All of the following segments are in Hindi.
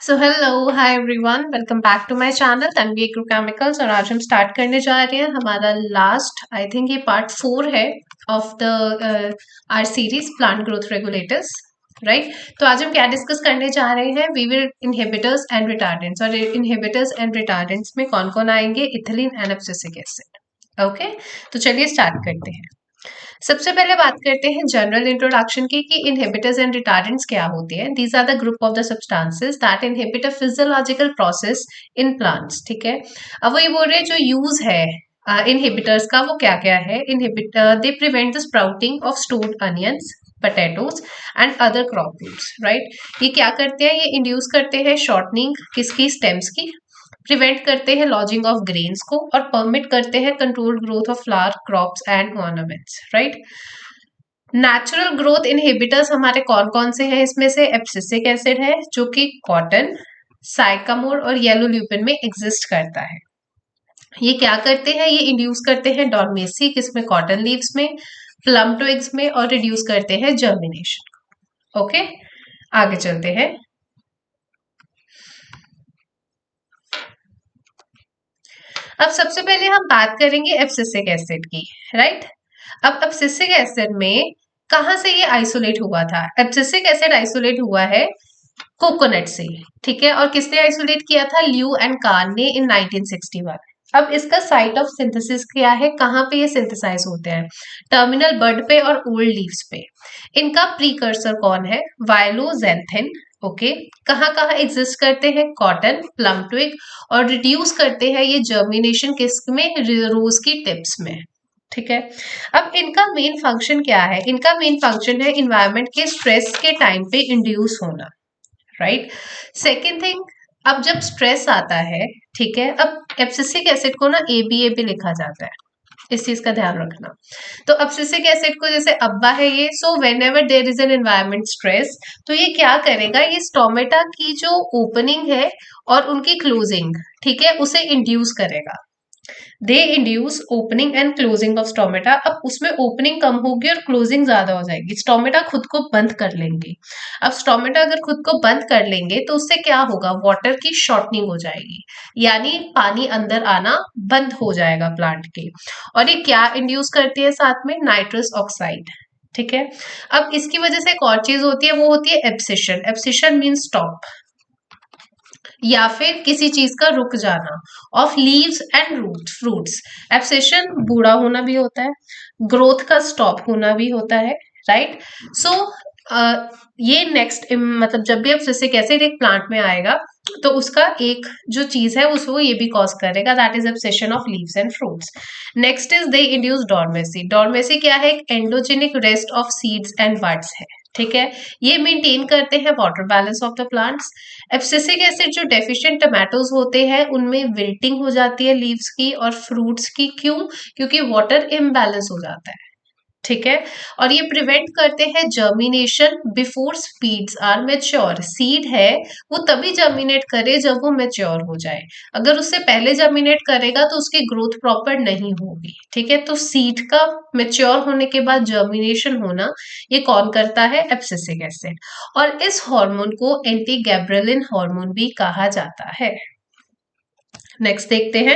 So hello hi everyone, welcome back to my channel Tanvi agrochemicals. और आज हम स्टार्ट करने जा रहे हैं हमारा लास्ट, आई थिंक ये पार्ट 4 है of the R series plant growth regulators, right. तो आज हम क्या डिस्कस करने जा रहे हैं, we will inhibitors and retardants. और इनहिबिटर्स एंड रिटार्डेंट्स में कौन कौन आएंगे? Ethylene and abscisic acid. Okay, तो चलिए स्टार्ट करते हैं। सबसे पहले बात करते हैं जनरल इंट्रोडक्शन की कि इनहिबिटर्स एंड रिटार्डेंट्स क्या होते हैं। These are the group of the substances that inhibit a physiological process in plants. ठीक है, अब वो ये बोल रहे हैं जो यूज है इनहिबिटर्स का वो क्या क्या है। They prevent the sprouting of stored onions, potatoes and other crop roots, right. ये क्या करते हैं? ये इंड्यूस करते हैं शॉर्टनिंग किसकी? स्टेम्स की। प्रिवेंट करते हैं लॉजिंग ऑफ ग्रेन्स को और परमिट करते हैं controlled growth of flower crops and ornaments, right. Natural growth inhibitors हमारे कौन कौन से हैं? इसमें से एब्सिसिक एसिड है जो कि कॉटन, साइकामोर और येलो ल्यूपिन में एग्जिस्ट करता है। ये क्या करते हैं? ये इंड्यूस करते हैं डॉर्मेसी किसमें? कॉटन लीव्स में, प्लम ट्विग्स में, और रिड्यूस करते हैं जर्मिनेशन। ओके, आगे चलते हैं। अब सबसे पहले हम बात करेंगे एब्सिसिक एसिड की, राइट। अब एब्सिसिक एसिड में कहाँ से ये आइसोलेट हुआ था? एब्सिसिक एसिड आइसोलेट हुआ है कोकोनट से, ठीक है। और किसने आइसोलेट किया था? ल्यू एंड कार्न ने इन 1961। अब इसका साइट ऑफ सिंथेसिस क्या है? कहाँ पे ये सिंथेसाइज होते हैं? टर्मिनल बड पे और ओल्ड लीव्स पे। इनका प्रीकर्सर कौन है? वायलोजेंथिन। ओके, कहाँ कहाँ एग्जिस्ट करते हैं? कॉटन, प्लम ट्विग, और रिड्यूस करते हैं ये जर्मिनेशन किस में? रोज की टिप्स में, ठीक है। अब इनका मेन फंक्शन क्या है? इनका मेन फंक्शन है इन्वायरमेंट के स्ट्रेस के टाइम पे इंड्यूस होना, राइट। सेकेंड थिंग, अब जब स्ट्रेस आता है, ठीक है, अब एब्सिसिक एसिड को ना ए बी लिखा जाता है, इस चीज का ध्यान रखना। तो एब्सिसिक एसिड को जैसे अब्बा है ये, so when ever there is an environment stress, तो ये क्या करेगा? ये स्टोमेटा की जो ओपनिंग है और उनकी क्लोजिंग, ठीक है, उसे इंड्यूस करेगा। दे induce opening and closing of stomata. अब उसमें ओपनिंग कम होगी और क्लोजिंग ज्यादा हो जाएगी, स्टोमेटा खुद को बंद कर लेंगे। अब स्टोमेटा अगर खुद को बंद कर लेंगे तो उससे क्या होगा? वाटर की शॉर्टनिंग हो जाएगी, यानी पानी अंदर आना बंद हो जाएगा प्लांट के। और ये क्या इंड्यूस करती है साथ में? नाइट्रस ऑक्साइड, ठीक है। अब इसकी वजह से एक और चीज होती है, वो होती है एब्सिशन। एब्सिशन मीन स्टॉप या फिर किसी चीज का रुक जाना of leaves and root fruits. Abscission बूढ़ा होना भी होता है, ग्रोथ का स्टॉप होना भी होता है, राइट। सो ये नेक्स्ट मतलब जब भी एब्सिसिक एसिड एक प्लांट में आएगा तो उसका एक जो चीज है उसको ये भी कॉज करेगा, that is abscission of leaves and fruits. Next is they induce dormancy. Dormancy क्या है? एक endogenic rest of seeds and buds है, ठीक है। ये मेंटेन करते हैं water balance of the plants. Abscisic acid जो डेफिशिएंट टमाटोज होते हैं उनमें विल्टिंग हो जाती है लीव्स की और फ्रूट्स की। क्यों? क्योंकि वाटर इम्बैलेंस हो जाता है, ठीक है। और ये प्रिवेंट करते हैं germination before seeds are mature. Seed है वो तभी जर्मिनेट करे जब वो मेच्योर हो जाए, अगर उससे पहले जर्मिनेट करेगा तो उसकी ग्रोथ प्रॉपर नहीं होगी, ठीक है। तो सीड का मेच्योर होने के बाद जर्मिनेशन होना ये कौन करता है? Abscisic acid. और इस हार्मोन को एंटी गैब्रेलिन हार्मोन भी कहा जाता है। नेक्स्ट देखते हैं।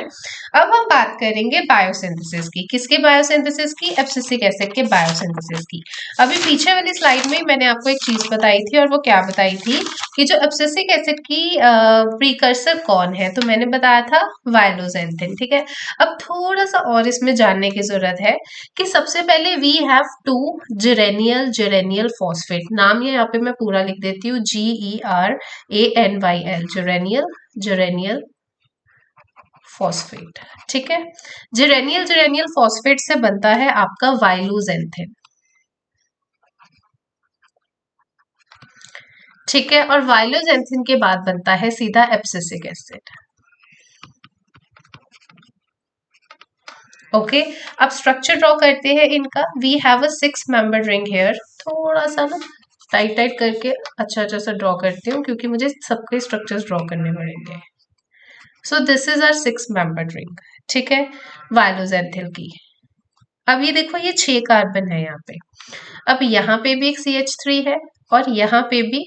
अब हम बात करेंगे बायोसिंथेसिस की। किसके बायोसिंथेसिस की? एब्सिसिक एसिड के बायोसिंथेसिस की। अभी पीछे वाली स्लाइड में मैंने आपको एक चीज बताई थी, और वो क्या बताई थी कि जो एब्सिसिक एसिड की प्रीकर्सर कौन है, तो मैंने बताया था वायलोजेंथिन, ठीक है। अब थोड़ा सा और इसमें जानने की जरूरत है कि सबसे पहले वी हैव टू जेरेनियल फॉस्फेट। नाम ये यहाँ पे मैं पूरा लिख देती हूँ, GERANYL, जेरेनियल फॉस्फेट, ठीक है। जेरेनियल फॉस्फेट से बनता है आपका वाइलोजेंथिन, ठीक है। और वाइलोजेंथिन के बाद बनता है सीधा एब्सिसिक एसिड। ओके, अब स्ट्रक्चर ड्रॉ करते हैं इनका। We have a 6 membered ring here. थोड़ा सा ना टाइट टाइट करके अच्छा अच्छा सा ड्रॉ करती हूँ क्योंकि मुझे सबके स्ट्रक्चर्स ड्रॉ करने पड़ेंगे। So this is our 6 membered ring, ठीक है, वाइलोजेंथिन की। अब ये देखो, ये 6 कार्बन है यहाँ पे। अब यहाँ पे भी एक CH3 है और यहाँ पे भी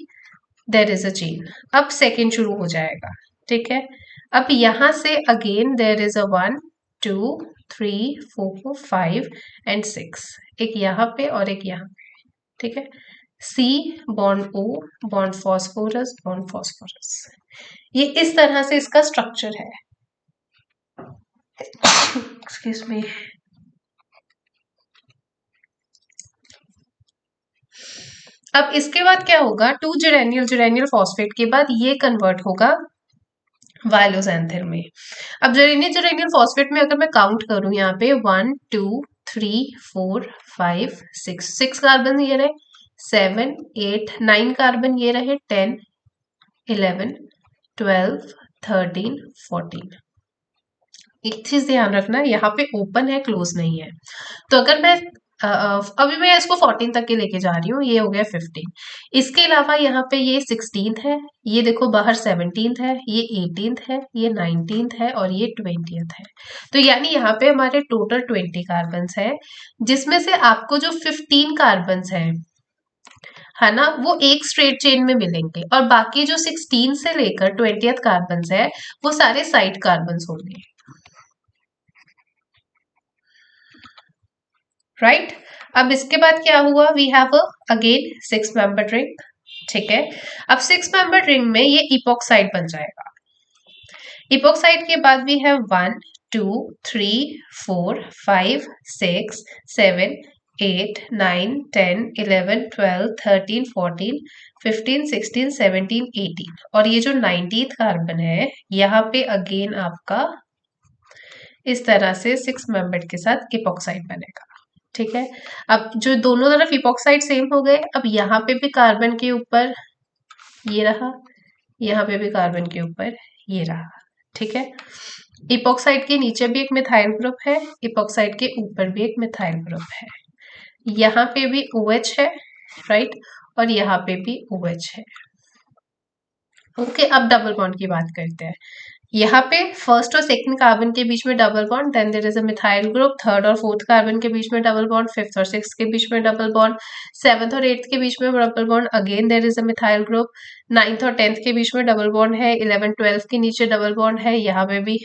देयर इज अ चेन। अब सेकेंड शुरू हो जाएगा, ठीक है। अब यहां से again there is a 1 2 3 4 5 and 6, एक यहाँ पे और एक यहाँ पे, ठीक है। सी बॉन्ड ओ बॉन्ड फॉस्फोरस, ये इस तरह से इसका स्ट्रक्चर है। Excuse me. अब इसके बाद क्या होगा, 2 जेरेनियल जेरेनियल फॉस्फेट के बाद ये कन्वर्ट होगा वायलोजेंथिन में। अब जेरेनियल जेरेनियल फॉस्फेट में अगर मैं काउंट करूं यहाँ पे 1 2 3 4 5 6 कार्बन ये रहे, 7 8 9 कार्बन ये रहे, 10 11 12 13 14। एक चीज ध्यान रखना, यहाँ पे ओपन है क्लोज नहीं है। तो अगर मैं अभी मैं इसको 14 तक के लेके जा रही हूँ, ये हो गया 15। इसके अलावा यहाँ पे ये 16 है, ये देखो बाहर 17 है, ये 18 है, ये 19 है और ये 20 है। तो यानी यहाँ पे हमारे टोटल 20 कार्बन है, जिसमें से आपको जो 15 कार्बन है ना, वो एक स्ट्रेट चेन में मिलेंगे और बाकी जो 16 से लेकर 20th कार्बन है वो सारे साइड कार्बन होंगे, राइट। अब इसके बाद क्या हुआ, we have again 6 member ring, ठीक है। अब 6 मेंबर रिंग में ये इपोक्साइड बन जाएगा। इपोक्साइड के बाद वी हैव 1 2 3 4 5 6 7 8 9 10 11 12 13 14 15 16 17 18 और ये जो 19th कार्बन है यहाँ पे अगेन आपका इस तरह से 6 मेंबर के साथ इपोक्साइड बनेगा, ठीक है। अब जो दोनों तरफ इपोक्साइड सेम हो गए, अब यहाँ पे भी कार्बन के ऊपर ये रहा, यहाँ पे भी कार्बन के ऊपर ये रहा, ठीक है। इपोक्साइड के नीचे भी एक मिथाइल ग्रुप है, इपोक्साइड के ऊपर भी एक मिथाइल ग्रुप है, यहाँ पे भी OH है, राइट, और यहाँ पे भी OH है। ओके, अब डबल बॉन्ड की बात करते हैं। यहाँ पे फर्स्ट और सेकंड कार्बन के बीच में double bond, then there is a methyl group, third और फोर्थ कार्बन के बीच में डबल बॉन्ड, फिफ्थ और सिक्स्थ के बीच में डबल बॉन्ड, सेवंथ और एट्थ के बीच में double bond, again there is a methyl group, ninth और 10th के बीच में डबल बॉन्ड है, 11 12 के नीचे डबल बॉन्ड है, यहाँ पे भी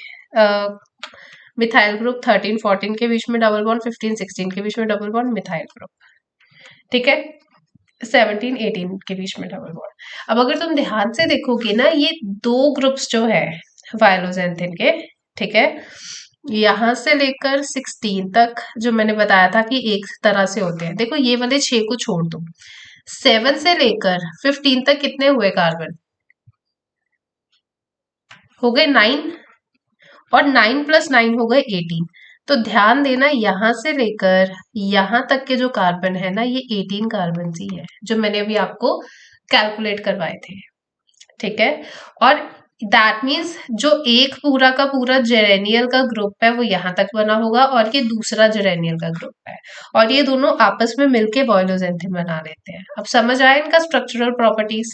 मिथाइल ग्रुप, 13 14 के बीच में डबल बॉन्ड, 15 16 के बीच में डबल बॉन्ड, मिथाइल ग्रुप, ठीक है। 17 18 के बीच में डबल बॉन्ड। अब अगर तुम ध्यान से देखोगे ना, ये दो ग्रुप्स जो है वायलोजेंथिन के, ठीक है, यहां से लेकर 16 तक जो मैंने बताया था कि एक तरह से होते हैं, देखो ये वाले 6 को छोड़ दो, 7 से लेकर 15 तक कितने हुए कार्बन, हो गए 9, और 9 + 9 हो गए 18। तो ध्यान देना, यहां से लेकर यहां तक के जो कार्बन है ना, ये 18 कार्बन ही है जो मैंने अभी आपको कैलकुलेट करवाए थे, ठीक है। और दैट मीन्स जो एक पूरा का पूरा जेरेनियल का ग्रुप है वो यहाँ तक बना होगा और ये दूसरा जेरेनियल का ग्रुप है, और ये दोनों आपस में मिलके वायलोजेंथिन बना लेते हैं। अब समझ आया इनका स्ट्रक्चरल प्रॉपर्टीज।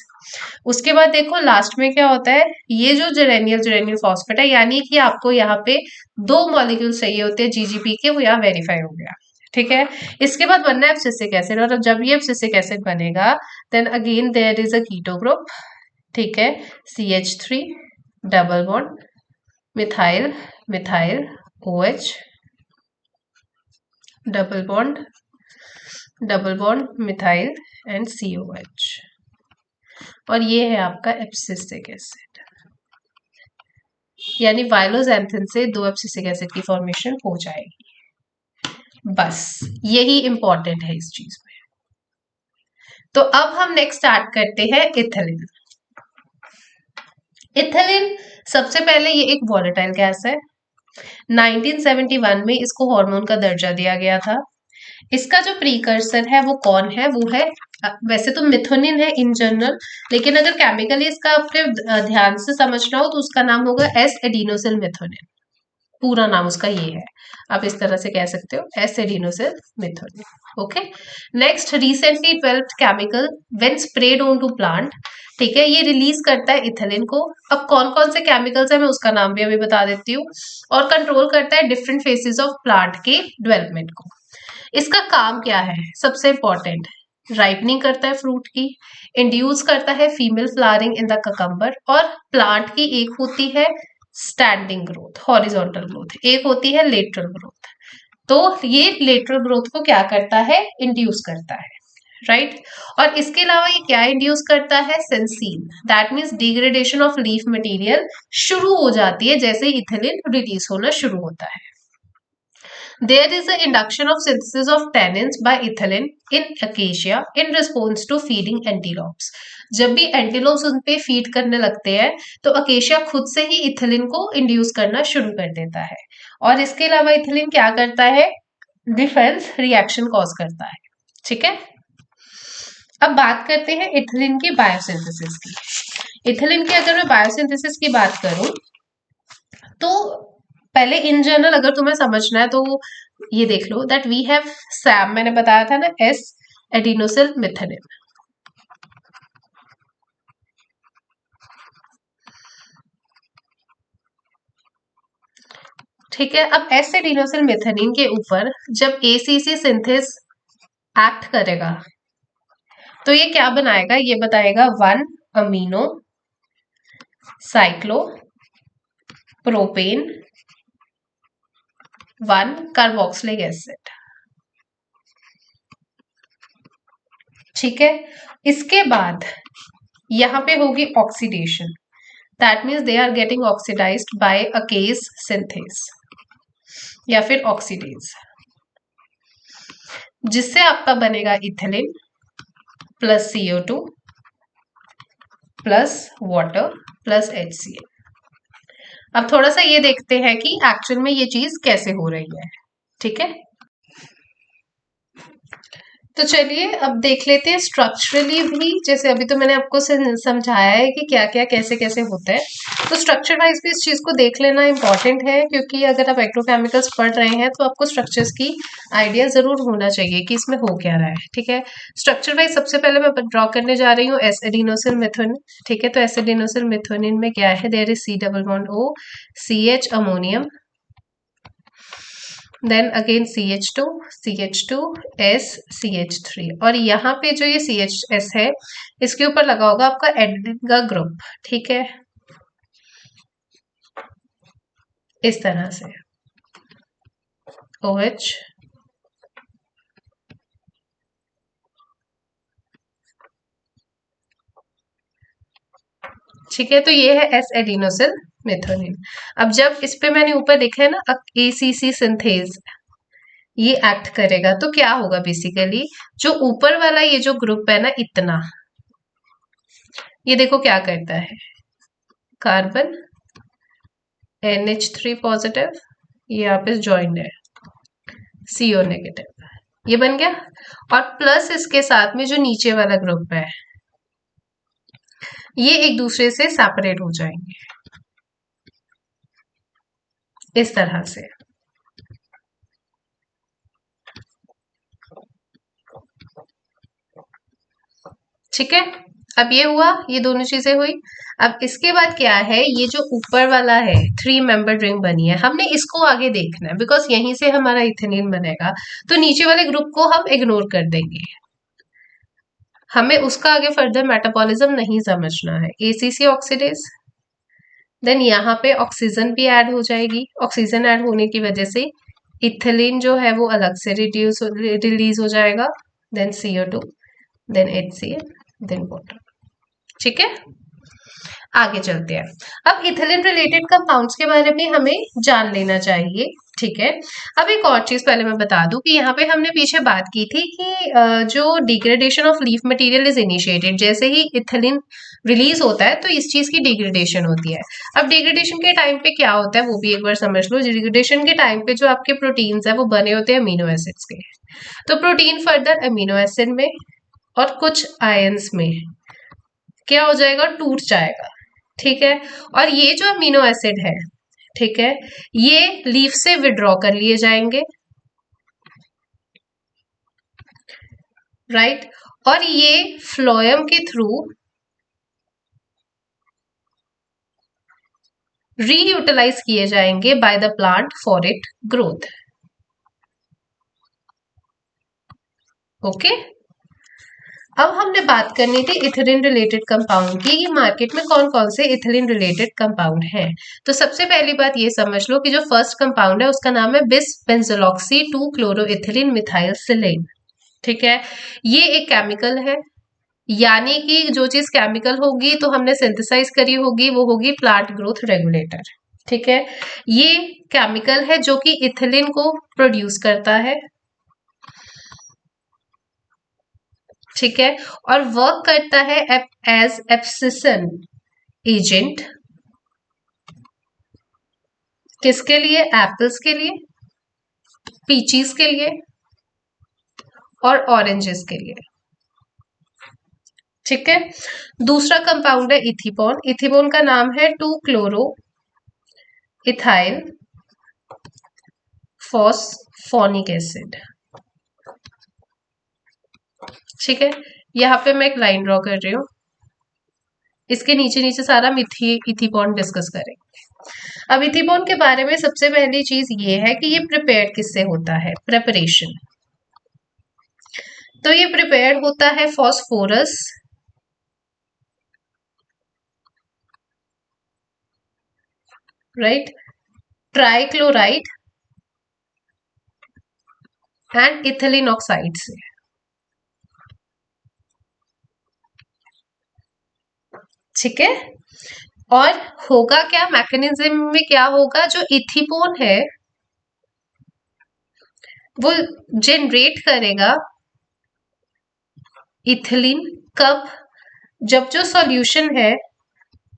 उसके बाद देखो लास्ट में क्या होता है, ये जो जेरेनियल जेरेनियल फॉस्फेट है, यानी कि आपको यहाँ पे 2 मॉलिक्यूल चाहिए होते हैं GGP के, वो यहाँ वेरीफाई हो गया, ठीक है। इसके बाद बनना है एब्सिसिक एसिड, और जब ये एब्सिसिक एसिड बनेगा then again there is a keto group, ठीक है, CH3 double bond methyl methyl OH double bond methyl and COH, और ये है आपका एब्सिसिक एसिड। यानी वायलोजेंथिन से 2 एब्सिसिक एसिड की फॉर्मेशन हो जाएगी, बस यही इंपॉर्टेंट है इस चीज में। तो अब हम नेक्स्ट स्टार्ट करते हैं इथिलीन। इथिलीन सबसे पहले ये एक वॉलेटाइल गैस है, 1971 में इसको हार्मोन का दर्जा दिया गया था। इसका जो प्रीकर्सर है वो कौन है, वो है वैसे तो मिथोनिन है इन जनरल, लेकिन अगर केमिकली इसका अपने ध्यान से समझना हो तो उसका नाम होगा एस एडिनोसिल मिथोनिन, पूरा नाम उसका ये है, आप इस तरह से कह सकते हो, S adenosyl methionine. Okay, next recently developed chemical when spread on to plant, ठीक है, ये रिलीज करता है इथिलीन को। अब कौन कौन से केमिकल्स है मैं उसका नाम भी अभी बता देती हूँ, और कंट्रोल करता है डिफरेंट फेजेस ऑफ प्लांट के डेवलपमेंट को। इसका काम क्या है, सबसे इंपॉर्टेंट, राइपनिंग करता है फ्रूट की, इंड्यूस करता है female flowering in the cucumber, और प्लांट की एक होती है स्टैंडिंग ग्रोथ, हॉरिजॉन्टल ग्रोथ, एक होती है लेटरल ग्रोथ। तो ये लेटरल ग्रोथ को क्या करता है, इंड्यूस करता है, राइट और इसके अलावा ये क्या इंड्यूस करता है, senescence, that means degradation of leaf material शुरू हो जाती है जैसे इथिलीन रिलीज होना शुरू होता है। There is an induction of synthesis of tannins by ethylene in acacia in response to feeding antelopes. जब भी एंटीलोप्स उन पे फीड करने लगते हैं तो अकेशिया खुद से ही इथिलीन को इंड्यूस करना शुरू कर देता है, और इसके अलावा इथिलीन क्या करता है, डिफेंस रिएक्शन कॉज करता है। ठीक है, अब बात करते हैं इथिलीन की बायोसिंथेसिस की। इथिलीन की अगर मैं बायोसिंथेसिस की बात करूं तो पहले इन जनरल अगर तुम्हें समझना है तो ये देख लो दैट वी हैव सैम, मैंने बताया था ना, एस एडिनोसिल मिथेनिन। ठीक है, अब एस एडिनोसिल मिथेनिन के ऊपर जब एसीसी सिंथेस एक्ट करेगा तो ये क्या बनाएगा, ये बताएगा 1 amino cyclo propane 1 carboxylic acid. ठीक है, इसके बाद यहां पे होगी oxidation, that means they are getting oxidized by ACC synthase या फिर ऑक्सीडेज, जिससे आपका बनेगा ethylene plus CO2 plus water plus HCl। अब थोड़ा सा ये देखते हैं कि एक्चुअल में ये चीज कैसे हो रही है। ठीक है, तो चलिए अब देख लेते हैं स्ट्रक्चरली भी, जैसे अभी तो मैंने आपको समझाया है कि क्या क्या कैसे कैसे होता है, तो स्ट्रक्चर वाइज भी इस चीज को देख लेना इंपॉर्टेंट है, क्योंकि अगर आप एग्रोकेमिकल्स पढ़ रहे हैं तो आपको स्ट्रक्चर्स की आइडिया जरूर होना चाहिए कि इसमें हो क्या रहा है। ठीक है, स्ट्रक्चर वाइज सबसे पहले मैं ड्रॉ करने जा रही हूँ एस एडिनोसिल मिथोनिन। ठीक है, तो एस एडिनोसिल मिथोनिन में क्या है, there is C+O CH ammonium, then again CH2 S CH3, और यहाँ पे जो ये CHS है इसके ऊपर लगा होगा आपका एडेनिन का ग्रुप। ठीक है, इस तरह से OH ठीक है, तो ये है एस एडिनोसिल मिथोनिन। अब जब इस पे मैंने ऊपर देखा है ना ACC सिंथेज, ये एक्ट करेगा तो क्या होगा, बेसिकली जो ऊपर वाला ये जो ग्रुप है ना इतना, ये देखो क्या करता है, कार्बन NH3 पॉजिटिव, ये आप इस ज्वाइंट है CO नेगेटिव, ये बन गया, और प्लस इसके साथ में जो नीचे वाला ग्रुप है ये एक दूसरे से सेपरेट हो जाएंगे इस तरह से। ठीक है, अब ये हुआ, ये दोनों चीजें हुई। अब इसके बाद क्या है, ये जो ऊपर वाला है 3 मेंबर रिंग बनी है, हमने इसको आगे देखना है बिकॉज यहीं से हमारा इथेनिन बनेगा, तो नीचे वाले ग्रुप को हम इग्नोर कर देंगे, हमें उसका आगे फर्दर मेटाबॉलिज्म नहीं समझना है। ACC ऑक्सीडेज, देन यहाँ पे ऑक्सीजन भी ऐड हो जाएगी, ऑक्सीजन ऐड होने की वजह से इथिलीन जो है वो अलग से रिलीज हो जाएगा, then CO2 then HCl then water. ठीक है, आगे चलते हैं। अब इथिलीन रिलेटेड कंपाउंड्स के बारे में हमें जान लेना चाहिए। ठीक है, अब एक और चीज पहले मैं बता दूं कि यहाँ पे हमने पीछे बात की थी कि जो degradation of leaf material is initiated, जैसे ही इथिलीन रिलीज होता है तो इस चीज की डिग्रेडेशन होती है। अब डिग्रेडेशन के टाइम पे क्या होता है वो भी एक बार समझ लो। डिग्रेडेशन के टाइम पे जो आपके प्रोटीन्स है वो बने होते हैं अमीनो एसिड्स के, तो प्रोटीन फर्दर अमीनो एसिड में और कुछ आयंस में क्या हो जाएगा, टूट जाएगा। ठीक है, और ये जो अमीनो एसिड है, ठीक है, ये लीफ से विड्रॉ कर लिए जाएंगे, राइट, और ये फ्लोएम के थ्रू रीयूटिलाइज किए जाएंगे by the plant for it growth. Okay, अब हमने बात करनी थी इथिलीन रिलेटेड कंपाउंड की, ये मार्केट में कौन कौन से इथिलीन रिलेटेड कंपाउंड हैं। तो सबसे पहली बात ये समझ लो कि जो फर्स्ट कंपाउंड है उसका नाम है बिस बेंजोलॉक्सी 2 क्लोरोइथिलीन मिथाइल सिलेन। ठीक है, ये एक केमिकल है, यानी कि जो चीज केमिकल होगी तो हमने सिंथेसाइज करी होगी वो होगी प्लांट ग्रोथ रेगुलेटर। ठीक है, ये केमिकल है जो कि इथिलीन को प्रोड्यूस करता है। ठीक है, और वर्क करता है एज एब्सिसन एजेंट। किसके लिए? एप्पल्स के लिए, पीचीज के लिए और ऑरेंजेस के लिए। ठीक है, दूसरा कंपाउंड है इथिपोन। इथिपोन का नाम है 2 क्लोरो इथाइल फॉस्फोनिक एसिड। ठीक है, यहाँ पे मैं एक लाइन ड्रॉ कर रही हूँ, इसके नीचे नीचे सारा इथिपोन डिस्कस करेंगे। अब इथिपोन के बारे में सबसे पहली चीज ये है कि ये प्रिपेयर्ड किससे होता है, प्रेपरेशन। तो ये प्रिपेयर्ड होता है phosphorus, right, trichloride and ethylene oxide से। ठीक है, और होगा क्या, मैकेनिज्म में क्या होगा, जो इथिपोन है वो जनरेट करेगा इथिलीन। कब? जब जो सॉल्यूशन है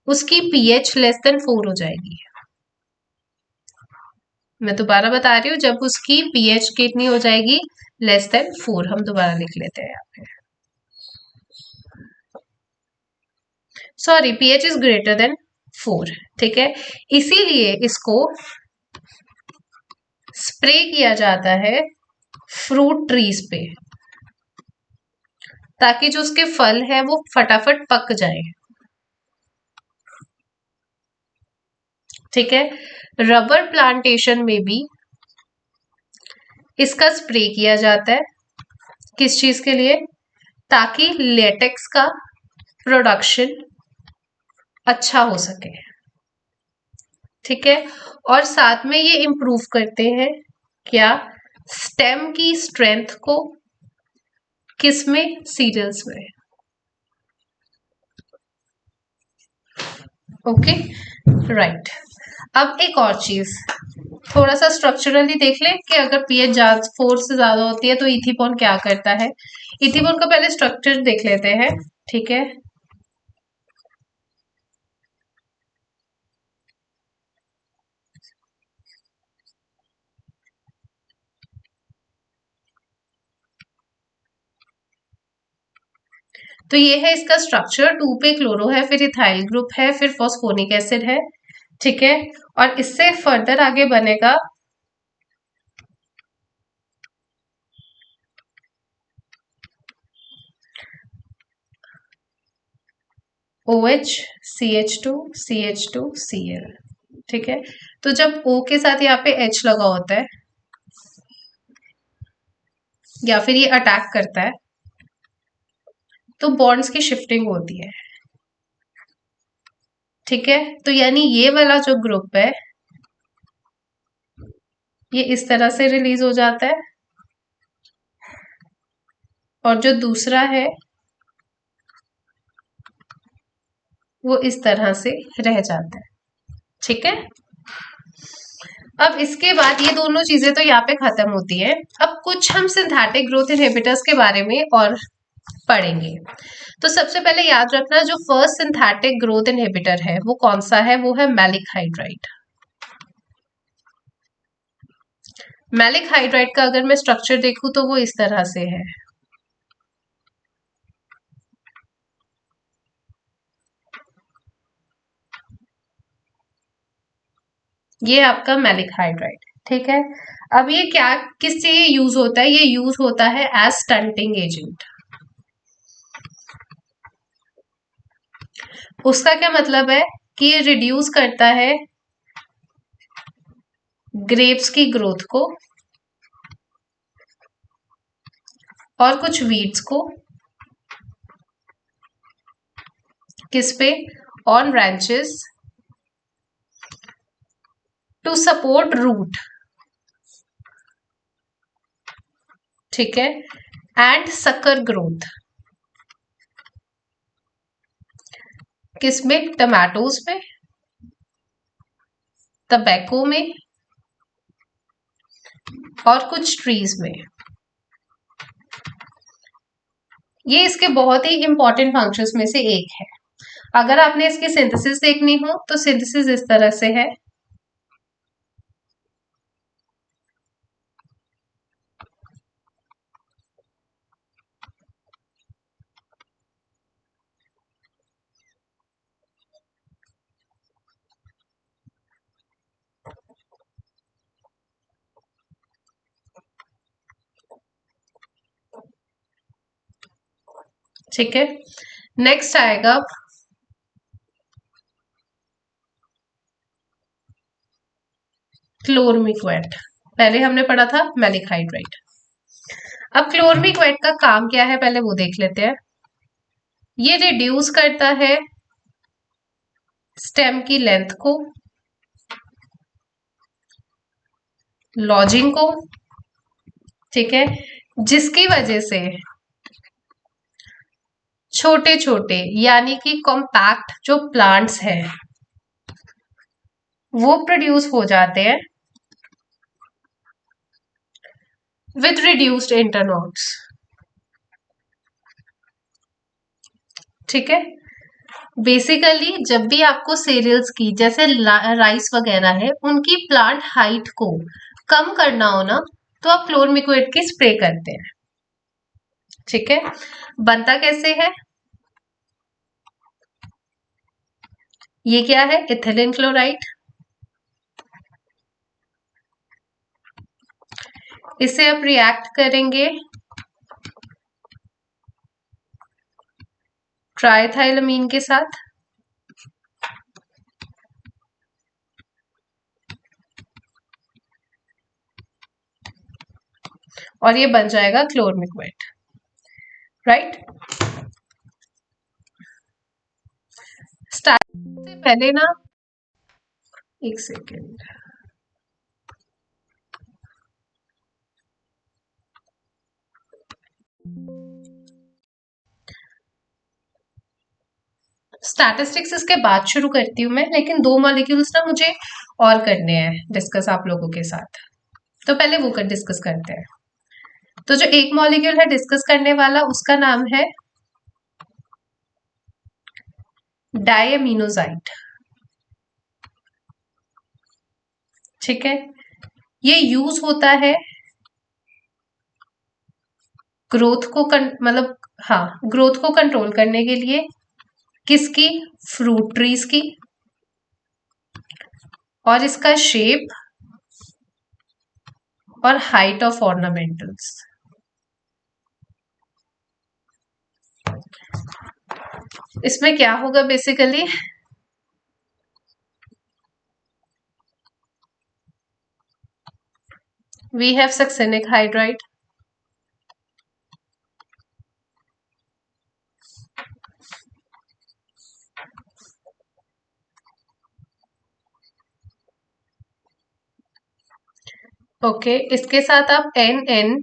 उसकी पीएच लेस देन 4 हो जाएगी। मैं दोबारा बता रही हूँ, जब उसकी पीएच कितनी हो जाएगी, लेस देन 4। हम दोबारा लिख लेते हैं यहाँ पे, sorry, pH is greater than 4। ठीक है, इसीलिए इसको स्प्रे किया जाता है फ्रूट ट्रीज पे, ताकि जो उसके फल है वो फटाफट पक जाए। ठीक है, रबर प्लांटेशन में भी इसका स्प्रे किया जाता है। किस चीज के लिए? ताकि लेटेक्स का प्रोडक्शन अच्छा हो सके। ठीक है, और साथ में ये इम्प्रूव करते हैं क्या, स्टेम की स्ट्रेंथ को। किसमें? सीरियल्स में। Okay, right. अब एक और चीज, थोड़ा सा स्ट्रक्चरली देख ले कि अगर पीएच 4 से ज्यादा होती है तो इथिपोन क्या करता है। इथिपोन का पहले स्ट्रक्चर देख लेते हैं। ठीक है, तो ये है इसका स्ट्रक्चर। 2 पे क्लोरो है, फिर इथाइल ग्रुप है, फिर फॉस्फोनिक एसिड है। ठीक है, और इससे फर्दर आगे बनेगा OH, CH2, CH2, Cl। ठीक है, तो जब O के साथ यहाँ पे H लगा होता है या फिर ये अटैक करता है तो बॉन्ड्स की शिफ्टिंग होती है। ठीक है, तो यानी ये वाला जो ग्रुप है ये इस तरह से रिलीज हो जाता है, और जो दूसरा है वो इस तरह से रह जाता है। ठीक है, अब इसके बाद ये दोनों चीजें तो यहाँ पे खत्म होती है। अब कुछ हम सिंथेटिक ग्रोथ इनहिबिटर्स के बारे में और पढ़ेंगे। तो सबसे पहले याद रखना, जो फर्स्ट सिंथेटिक ग्रोथ इनहिबिटर है वो कौन सा है, वो है मैलिक हाइड्राइड। मैलिक हाइड्राइड का अगर मैं स्ट्रक्चर देखूं तो वो इस तरह से है। ये आपका मैलिक हाइड्राइड। ठीक है, अब ये क्या, किससे ये यूज होता है, ये यूज होता है एज स्टंटिंग एजेंट। उसका क्या मतलब है कि ये रिड्यूस करता है ग्रेप्स की ग्रोथ को और कुछ वीड्स को, किस पे? On branches to support root, ठीक है, एंड सकर ग्रोथ। किस में? टमाटोज में, टबैको में और कुछ ट्रीज में। ये इसके बहुत ही इंपॉर्टेंट फंक्शंस में से एक है। अगर आपने इसकी सिंथेसिस देखनी हो तो सिंथेसिस इस तरह से है। ठीक है, नेक्स्ट आएगा क्लोरमिक वेट। पहले हमने पढ़ा था मैलिक हाइड्राइड। अब क्लोरमिक वेट का काम क्या है पहले वो देख लेते हैं। ये रिड्यूस करता है स्टेम की लेंथ को, लॉजिंग को, ठीक है, जिसकी वजह से छोटे छोटे यानी कि कॉम्पैक्ट जो प्लांट्स हैं वो प्रोड्यूस हो जाते हैं विथ रिड्यूस्ड इंटरनोड्स, ठीक है। बेसिकली जब भी आपको सीरियल्स की जैसे राइस वगैरह है उनकी प्लांट हाइट को कम करना हो ना तो आप क्लोरमिक्वेट की स्प्रे करते हैं, ठीक है। बनता कैसे है? ये क्या है? Ethylene chloride. इसे आप रिएक्ट करेंगे ट्राइथाइलमीन के साथ, और ये बन जाएगा क्लोरमिक्वेट, राइट। स्टार्ट से पहले ना, एक सेकेंड, स्टैटिस्टिक्स इसके बाद शुरू करती हूँ मैं, लेकिन दो मॉलिक्यूल्स ना मुझे और करने हैं डिस्कस आप लोगों के साथ, तो पहले वो कर डिस्कस करते हैं। तो जो एक मॉलिक्यूल है डिस्कस करने वाला उसका नाम है डायमिनोसाइड, ठीक है। ये यूज होता है ग्रोथ को मतलब हाँ, ग्रोथ को कंट्रोल करने के लिए। किसकी? फ्रूट ट्रीज की। और इसका शेप और हाइट ऑफ ऑर्नामेंटल्स। इसमें क्या होगा basically? We have succinic hydride, okay. इसके साथ आप एन एन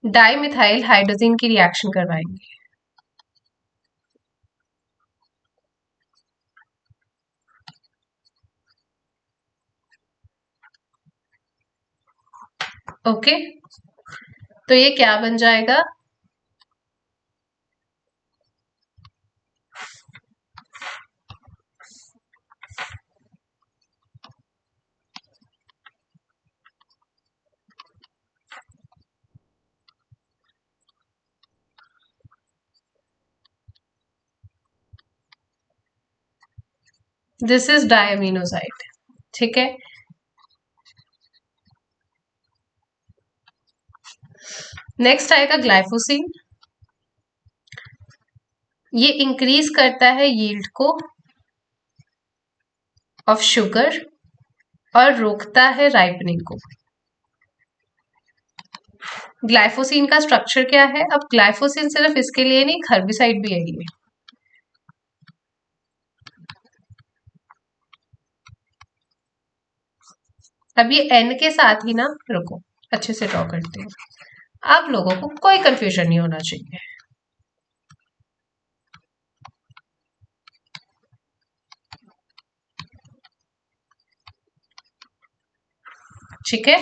डाइमिथाइल हाइड्रोजन की रिएक्शन करवाएंगे, ओके। तो ये क्या बन जाएगा? दिस इज डायमिनोसाइड, ठीक है। नेक्स्ट आएगा ग्लाइफोसिन। ये इंक्रीज करता है यील्ड को ऑफ शुगर और रोकता है राइपनिंग को। ग्लाइफोसिन का स्ट्रक्चर क्या है? अब ग्लाइफोसिन सिर्फ इसके लिए नहीं, हर्बिसाइड भी है ये, अब ये n के साथ ही ना, रुको अच्छे से ड्रॉ करते हैं, आप लोगों को कोई कंफ्यूजन नहीं होना चाहिए। ठीक है,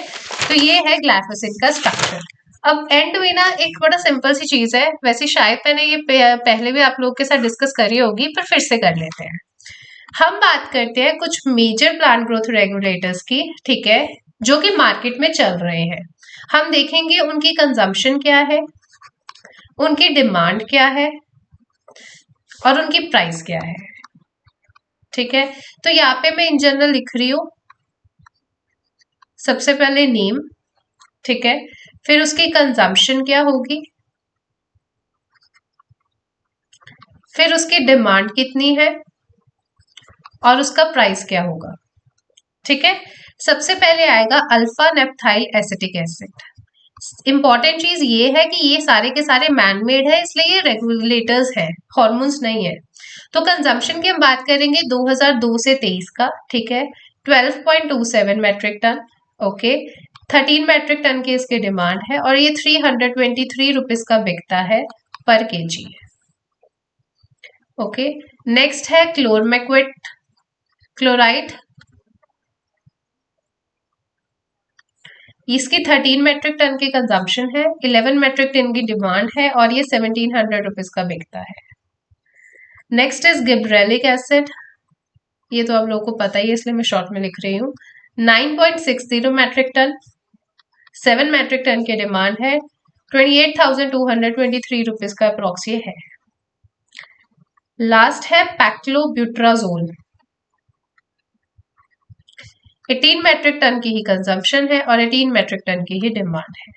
तो ये है ग्लाइफोसेट का स्ट्रक्चर। अब एंड में ना एक बड़ा सिंपल सी चीज है, वैसे शायद मैंने ये पहले भी आप लोगों के साथ डिस्कस करी होगी, पर फिर से कर लेते हैं। हम बात करते हैं कुछ मेजर प्लांट ग्रोथ रेगुलेटर्स की, ठीक है, जो कि मार्केट में चल रहे हैं। हम देखेंगे उनकी कंजम्पशन क्या है, उनकी डिमांड क्या है, और उनकी प्राइस क्या है। ठीक है, तो यहाँ पे मैं इन जनरल लिख रही हूँ, सबसे पहले नेम, ठीक है, फिर उसकी कंजम्पशन क्या होगी, फिर उसकी डिमांड कितनी है, और उसका प्राइस क्या होगा। ठीक है, सबसे पहले आएगा अल्फा नेप्थाइल एसिटिक एसिड। इंपॉर्टेंट चीज ये है कि ये सारे के सारे मैनमेड है, इसलिए ये रेगुलेटर्स है, हॉर्मोन्स नहीं है। तो कंजम्पशन की हम बात करेंगे 2002 से 23 का, ठीक है, 12.27 metric ton, okay, 13 metric ton की इसकी डिमांड है, और ये 323 रुपीज का बिकता है पर केजी। ओके, नेक्स्ट है क्लोरमेक्विट क्लोराइड, इसकी 13 मेट्रिक टन की कंजम्पशन है, 11 मेट्रिक टन की डिमांड है, और ये 1700 रुपीज का बिकता है। नेक्स्ट इज गिब्रेलिक एसिड, ये तो आप लोगों को पता ही है इसलिए मैं शॉर्ट में लिख रही हूँ, 9.60 मैट्रिक टन, 7 मैट्रिक टन की डिमांड है, 28,223 रुपीज का अप्रोक्स ये है। लास्ट है पैक्लोब्यूट्राजोल, 18 मैट्रिक टन की ही कंजम्पशन है, और 18 मैट्रिक टन की ही डिमांड है।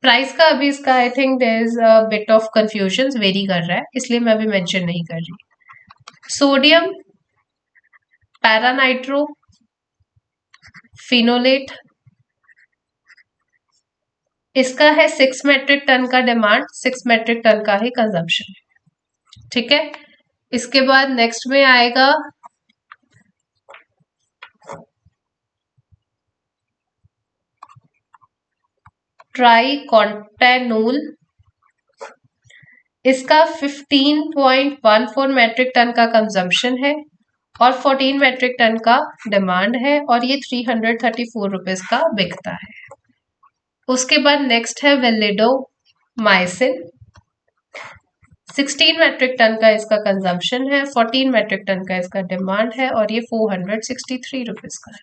प्राइस का अभी इसका I think there is a bit of confusion, vary कर रहा है, इसलिए मैं अभी मेंशन नहीं कर रही। सोडियम पैरानाइट्रो फिनोलेट, इसका है 6 मेट्रिक टन का डिमांड, 6 मेट्रिक टन का ही कंजम्पशन। ठीक है, इसके बाद नेक्स्ट में आएगा ट्राइकॉन्टेनोल, इसका 15.14 मैट्रिक टन का कंजम्पशन है, और 14 मैट्रिक टन का डिमांड है, और ये 334 रुपीज का बिकता है। उसके बाद नेक्स्ट है वेलिडोमाइसिन, 16 मैट्रिक टन का इसका कंजम्पशन है, 14 मैट्रिक टन का इसका डिमांड है, और ये 463 रुपीज का है।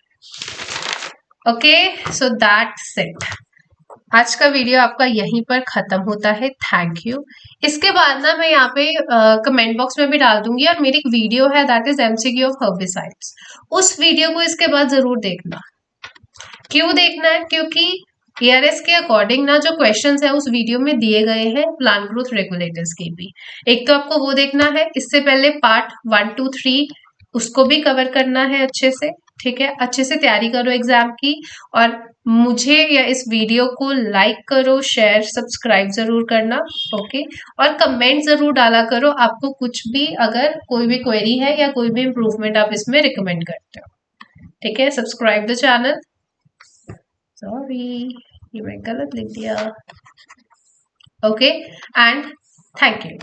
Okay, so that's it. आज का वीडियो आपका यहीं पर खत्म होता है। Thank you. इसके बाद ना मैं यहाँ पे कमेंट बॉक्स में भी डाल दूंगी, और मेरी एक वीडियो है that is MCQ of herbicides, उस वीडियो को इसके बाद जरूर देखना। क्यों देखना है? क्योंकि एआरएस के अकॉर्डिंग ना जो क्वेश्चंस है उस वीडियो में दिए गए हैं प्लांट ग्रोथ रेगुलेटर्स के भी। एक तो आपको वो देखना है, इससे पहले पार्ट 1 2 3 उसको भी कवर करना है अच्छे से। ठीक है, अच्छे से तैयारी करो एग्जाम की, और मुझे या इस वीडियो को लाइक करो, शेयर, सब्सक्राइब जरूर करना। ओके, और कमेंट जरूर डाला करो, आपको कुछ भी अगर कोई भी क्वेरी है या कोई भी इम्प्रूवमेंट आप इसमें रिकमेंड करते हो। ठीक है, सब्सक्राइब द चैनल। सॉरी, ये मैं गलत लिख दिया। ओके, एंड थैंक यू,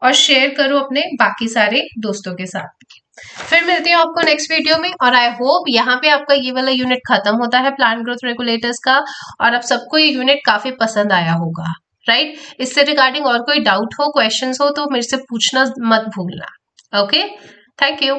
और शेयर करो अपने बाकी सारे दोस्तों के साथ। फिर मिलती हूँ आपको नेक्स्ट वीडियो में, और आई होप यहाँ पे आपका ये वाला यूनिट खत्म होता है प्लांट ग्रोथ रेगुलेटर्स का, और आप सबको ये यूनिट काफी पसंद आया होगा, राइट? इससे रिगार्डिंग और कोई डाउट हो, क्वेश्चंस हो, तो मेरे से पूछना मत भूलना। Okay, thank you.